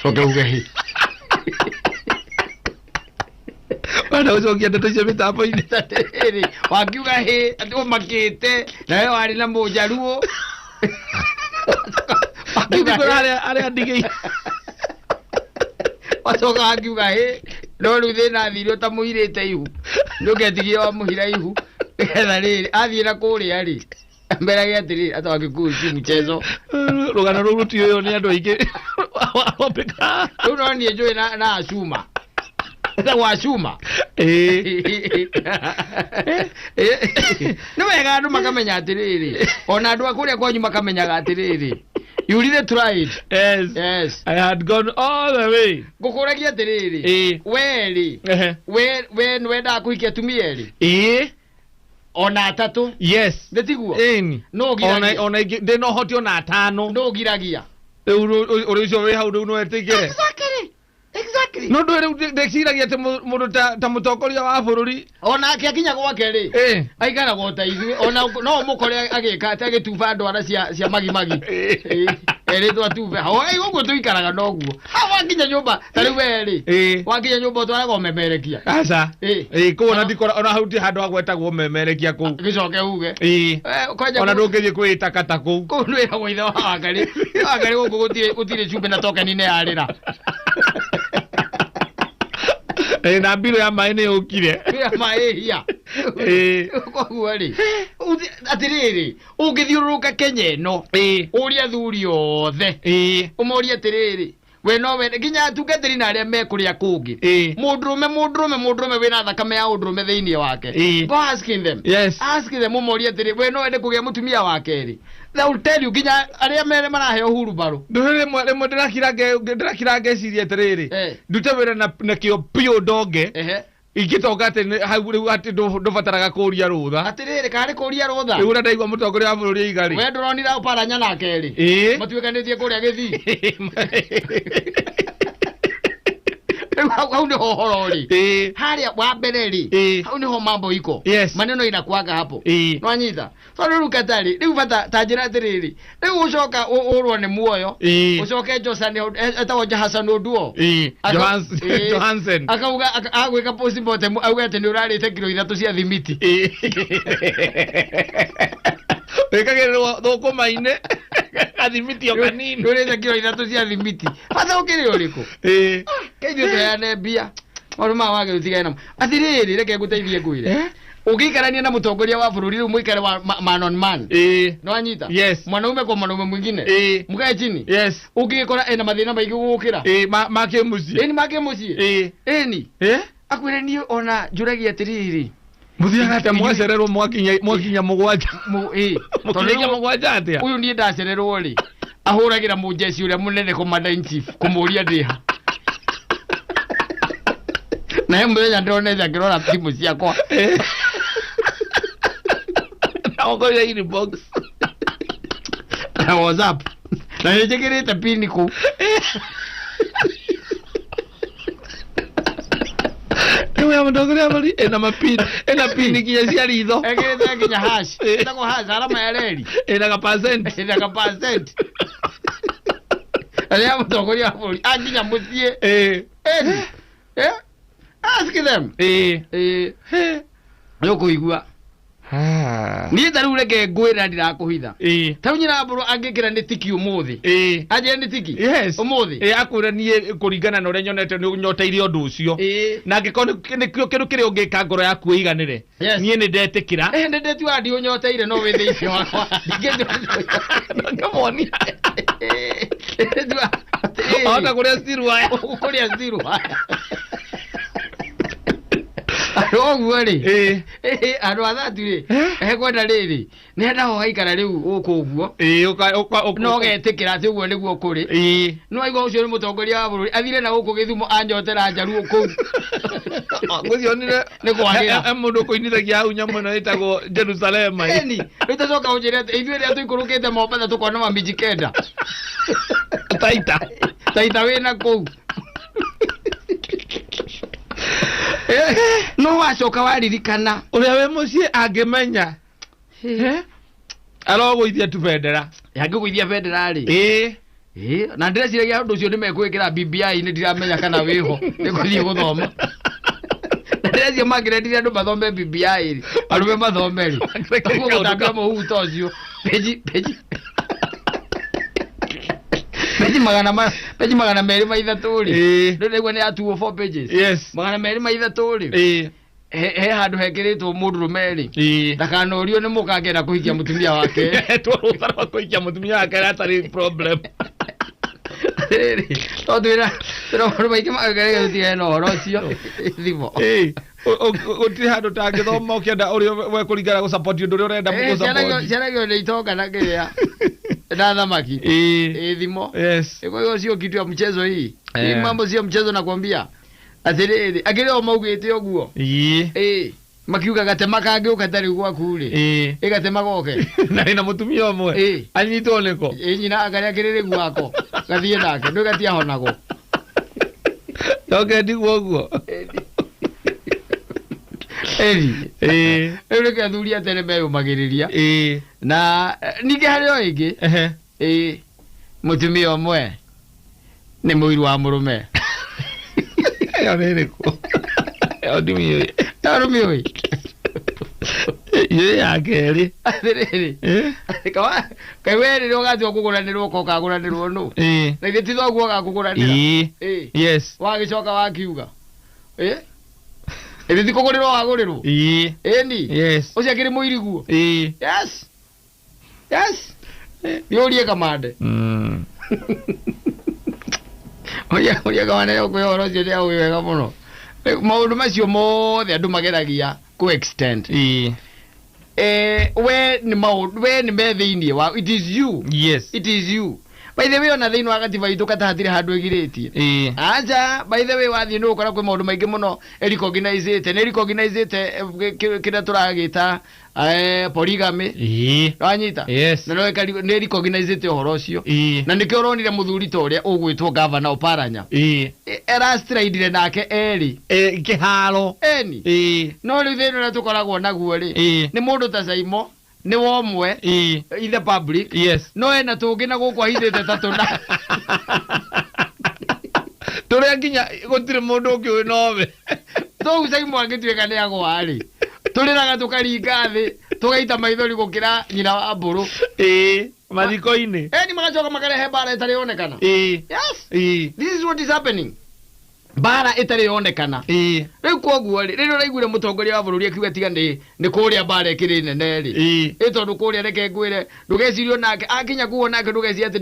Ucoke uge hi. Bana ucokia ndeto cia mitambo-ini Tatiriri wakiuga hi atu makite nawe wari na mujaruo. Aria ndigei Wacoka akiuga hi no riu thina thirio ta muhirite ihu ndugetigie wa muhira ihu etha riri athie na kuria ri mbere ya atiriri atawakikuu si mchezo rugano ruru tio ni andu aingi wapika no nie njui na Ashuma Washuma no wega andu makamenya atiriri ona andu akuria kwanyu makamenyaga atiriri you really tried. Yes. I had gone all the way. Gukuragia atiriri weri we wenda kuhikia tumieri ona atatu. Yes. Ndetiguo no giragia ona de no hoti ona atano no giragia uricio we hau no etigire exactly no ndwere ndexiragia te mundu ta mutongoria wa bururi ona akinya gwake ri aikara gota ithu ona no mukore agika agituba ndwara cia magimagi eri twatuve hoi uguo tuikaraga noguo wakinya nyumba tari weri wakinya nyumba twaraga umemerekia aca kuona ndikora ona hauti handu agwetagwo umemerekia kuu gicoke uge ona ndungithie kwita kata kuu kunwira gwa ithe wangari guku gutire chumbe na tokenine yarira na mbiro ya mai ni ukire ya mai hia kwa ri atiriri ungithiururuka Kenya ino uria thuri othe umoria atiriri we no we ginya atungatiri na aria mekuria kungi mundurume wina thakame ya undurume thiini wake go asking them ask them umoria atiri we no wende kugia mutumia wake ri they will tell you ginya aria mere marahe uhuru baru rimwe ndirakirange ciria atiriri ndute wira na kio pio ndonge ingitoka ati hau riu ati ndubataraga kuria rutha atiriri kari kuria rutha riu ndaigua mutongoria wa bururi igari we nduronira uparanya nake ri matuikanitie kuria githi hau niho horo ri haria wa mbere ri hau niho mambo iko maneno inakuaga hapo no anyita so riu katari riu bata tajira atiriri riu ucoka urwo ni muoyo ucoke Johnson etawo Hassan Oduo Johansen akauga agwika post mortem auga ati ni urarite kilo 3 cia thimiti wekagirwo thukuma-ini athimiti o kanini urite kilo 3 cia thimiti bata ukiri uriku keithio tuyane mbia maruma wage utigae namo atiriri reke nguteithie ngwire ugikarania na mutongoria wa bururi ru muikare wa man on man no anyita mwanaume kwa mwanaume mwingine mukae chini ugikora ena mathina maigi gukira make muci ni make muci ni akwire ni ona juragia atiriri muthiaga ate mwacererwo mwakinya mugwanja muthiaga mugwanja atia uyu ni ndacererwo ri ahuragira mujeci uria munene commander in chief kumuria ndiha na he muthenya ndoneza ngirora timu ciakwa na ogoya inbox na WhatsApp na njigirite pini ku ewe mutongoria bali ena mapini ena pini kinya cia ritho egete kinya hash ndako hash alama ya reli ena ka percent alia mutongoria bali akinya muthie ask them yokuigua ni taru reke ngwira ndirakuhitha taru nyina mburu angikira ni tiki umuthi aje ni tiki umuthi akwira nie kuringana na uria nyonete ni nyoteire undu ucio na ngikoni kindu kiri ungika ngoro yaku iganire nie ni ndetikira ndi ndetua ndi unyoteire no withe icio wakwa ngamonia ona kuria stiru haya oguo ri andu athatu ri kwenda riri nenda ho haikara riu ukuguo no getikira ati uguo niguo kuri no aigua ucio ni mutongoria wa bururi athire na guku Githumo anjotera njaru ku gucionire ni kwagira mundu kuinithagia au nyamu no itagwo Jerusalem ni ritacoka unjire ithuĩ rĩa tuikurukite Mombasa tukona mamiji kenda taita wina kuu no wacoka waririkana uria we mucie angimenya arogwithia tu bendera yangigwithia bendera ri na ndĩreciria ũndũ ũcio nĩmekwĩkĩra BBI nĩ ndiramenya kana wĩho nĩgũthiĩ gũthoma ndĩreciria mangĩrendire andũ mathome BBI arũme mathomeri gũtambia mũhuto ũcio peji magana merĩ ma ithatũ rĩ ndĩraigua nĩ ya 204 pages magana merĩ ma ithatũ rĩ he handũ hekĩrĩtwo mũndũrũme rĩ ndakanorio nĩ mũka angĩenda kũhikia mũtumia wake tũrũtara kũhikia mũtumia wake atarĩ problem tondwĩra tũrĩ maingĩ magagerege tũtigane na ũhoro ũcio thimo gũtirĩ handũ tangĩthoma ũkĩenda ũrĩa wekũringana gũsupport ũndũ ũrĩa ũrenda mũgũsupport ciana gĩothe itongana kĩrĩa na thamaki thimo kwa hiyo sio kitu ya mchezo hii mambo sio mchezo nakwambia atiriri agireo maugite oguo makiuga gatema kangĩ ũkatari gwaku rĩ ĩgatema goke na ina mũtumia ũmwe anyitwo nĩko nyina akarĩa kĩrĩrĩ gwako gathiĩ nake ndũ gatiahonago ndoke ndigwo ũguo rĩu reke athuri a tene meyũmagĩrĩria na ningĩ harĩ o ĩngĩ mũtumia ũmwe nĩ mũiru wa mũrũme ndimĩũĩ yeye yake kai we rĩrĩa ũgatua kũgũranĩrwo ko kagũranĩrwo nũ na ithe ti thoguo gakũgũranĩra wagĩcoka wakiuga ĩthĩ ti kũgũrĩrwo wagũrĩrwo ĩni ũcio akĩrĩ mũiriguo nĩũrie kamande ũria kamande ũkwĩhoro ũcio nĩ aũĩ wega mũno maũndũ macio mothe andũ mageragia ku extend we nĩ me thĩinĩ wa it is you by the way ona thĩinĩ wa gatiba itũ katahatire handũ ĩgirĩtie aja by the way wathiĩ nĩ ũkora kwĩ maũndũ maingĩ mũno recognizete kĩrĩa tũragĩta polygamy wanyita na nĩ recognizete ũhoro ũcio na nĩkĩo ũronire mũthuri ta ũrĩa ũgwĩtwo gavana Oparanya erastraidire nake erĩ kĩharo no rĩu thĩinĩ ũrĩa tũkoragwo naguo rĩ nĩ mũndũ ta Saimo nĩ womwe ithe public no ena tũngĩ na gũkũ ahithĩte tatũna tũrĩa nginya gũtirĩ mũndũ ũngĩ nowe tũu Saimo angĩtuĩka nĩ agwa rĩ tũrĩraga tũkaringa thĩ tũgaita maithori gũkĩra nyina wa mbũrũ mathiko-inĩ ni magacoka makarehe mbara ĩtarĩ yonekana this is what is happening bara ĩtarĩ yonekana rĩu koguo rĩ rĩrĩa ũraiguire mũtongoria wa bũrũri akiuga tiga nĩ kũrĩa bara ĩkĩrĩ nene rĩ tondũ kũrĩa reke ngwĩre ndũgecirio nake akinya kuo nake ndũgeciria atĩ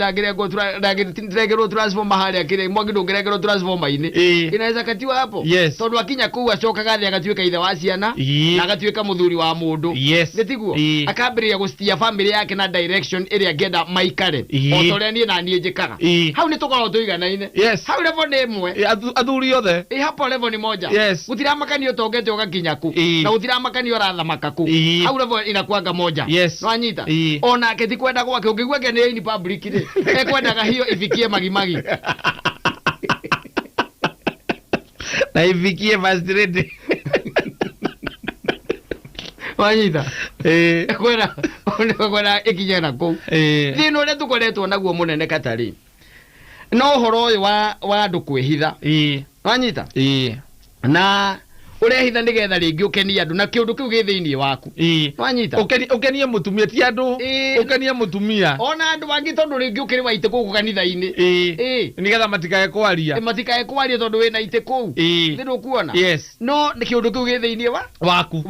ndangĩrengerwo transformer harĩa kĩrĩ mwangi ndũngĩrengerwo transformer-inĩ inaweza katiwa hapo tondũ akinya kũu acokaga thĩ agatuĩka ithe wa ciana na agatuĩka mũthuri wa mũndũ nĩtiguo akambĩrĩria gũcitia family yake na direction ĩrĩa angĩenda maikare o ta ũrĩa niĩ na niĩ njĩkaga hau nĩ tũkoragwo tũiganaine hau level nĩ ĩmwe yothe hapo level ni moja gutiramakania utongete ugakinya ku na gutiramakania urathamaka ku hau level inakuanga moja no anyita ona keti kwenda gwake ungigwa gene ni public ri ekwendaga hiyo ifikie magimagi na ifikie first rate wanyita kwenda ikinye na ku thino ule tukoretwo naguo munene katari no horo ũyũ wa andũ kwĩhitha wanyita na ũrehitha nĩgetha rĩngĩ ũkenie andũ na kĩũndũ kĩu gĩ thĩinĩ waku wanyita ũkenie mũtumia ti andũ ũkenie mũtumia ona andũ angĩ tondũ rĩngĩ ũkĩrĩ wa itĩ kũu kanitha-inĩ nĩgetha matikae kwaria tondũ wĩna itĩ kũu thĩ ndũkuona no kĩũndũ kĩu gĩ thĩinĩ waku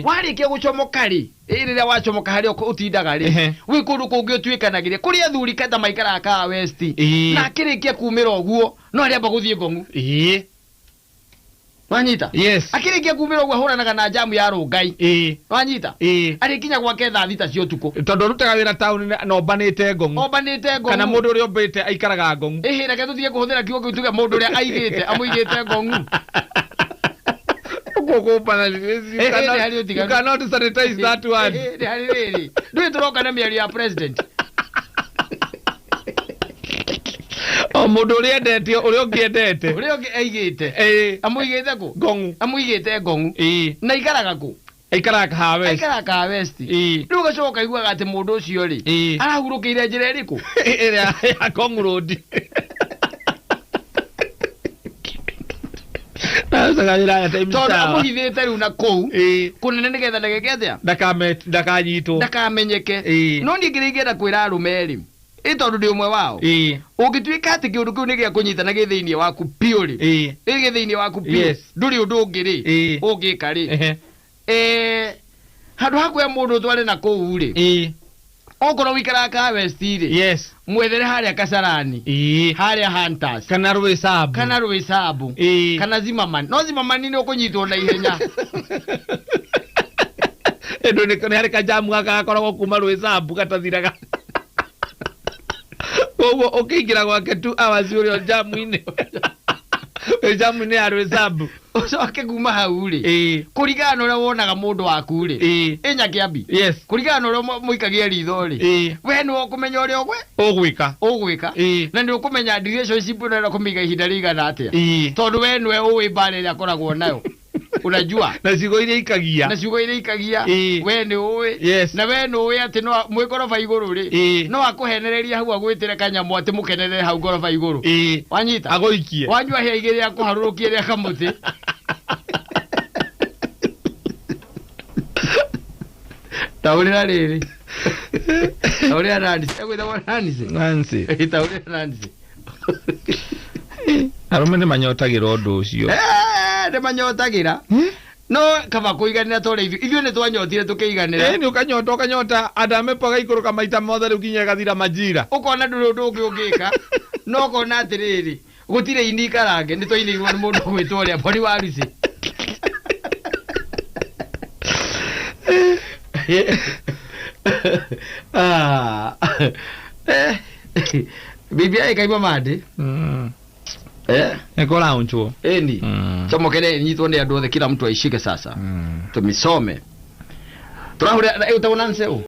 warĩkia gũcomoka rĩ rĩrĩa wacomoka harĩa ũtindaga rĩ wĩ kũndũ kũngĩ ũtuĩkanagĩria kũrĩa athuri kata maikaraga kaa west na akĩrĩkia kumĩra ũguo no arĩamba gũthiĩ ngong'u wanyita akĩrĩkia kumĩra ũguo ahũranaga na jamu ya rũngai wanyita arĩkinya gwake thaa thita cia ũtukũ tondũ rutaga wĩra taũni na ombanĩte ngong'u kana mũndũ ũrĩa ũmbĩte aikaraga ngong'u reke tũthiĩ kũhũthĩra kiugo kĩu tuge mũndũ ũrĩa aigĩte amũigĩte ngong'u you cannot sanitize that word ndũĩ tũroka na mĩario ya president o mũndũ ũrĩa endete ũrĩa ũngĩ endete ũrĩa ũngĩ aigĩte amũigĩte kũ ngong'u amũigĩte ngong'u na ikaraga kũ aikara ka west riu gacoka igua ati mundu ucio ri arahurukire njira iriku ira ya Kong Road tondu amuhithite riu na kou kunene nigetha ndageke atia ndakamenyeke no ni ngirigenda kwira arumeri tondu ndi umwe wao ungituika ati kiundu kiu ni gia kunyitana gi thiini waku piuri gi thiini waku piuri nduri undu ungiri ungika ri handu hakwe mundu tware na kou ri okoro wikara ka west ri mwethere haria Kasarani haria Hunters kana Rwisabu kana Zimmerman no Zimmerman ni ukunyitwo na ihenya endo ni kana harika jamu gagakoragwo kuma Rwisabu gatathiraga owo ukigira gwake 2 hours uri jamu-ini jamu-ini ya Rwisabu ucoke kuma hau ri kurigana uria wonaga mundu waku ri inya kiambi kurigana uria muikagia ritho ri we ni ukumenya uria ugwika na ni ukumenya relationship uria kumiga ihinda rigana atia tondu we niwe uwi mbara iria akoragwo nayo unajua na ciugo iria ikagia we ni uwi na we ni uwi ati no mwikorofa iguru ri no akuhenereria hau agwitire kanyamu ati mukenerere hau gorofa iguru wanyita agoikie wanyua hia igiri akuharurukie ria kamuti taurira riri taurira Nancy taurira Nancy arume ni manyotagira undu ucio ni manyotagira no kaba kuiganira tore ithio ni twanyotire tukiiganira ni ukanyota adame paga ikuru kamaita mothe riu kinya gathira majira ukona nduru ndungi ungika no kona atiriri gutire ini karange ni twainigwa ni mundu gwitwo ria bori waruci bibi ai kaima made ekora unchuo eni chomokere nyitwo ni andu othe kila mtu aishike sasa tumisome turahura utaona nseu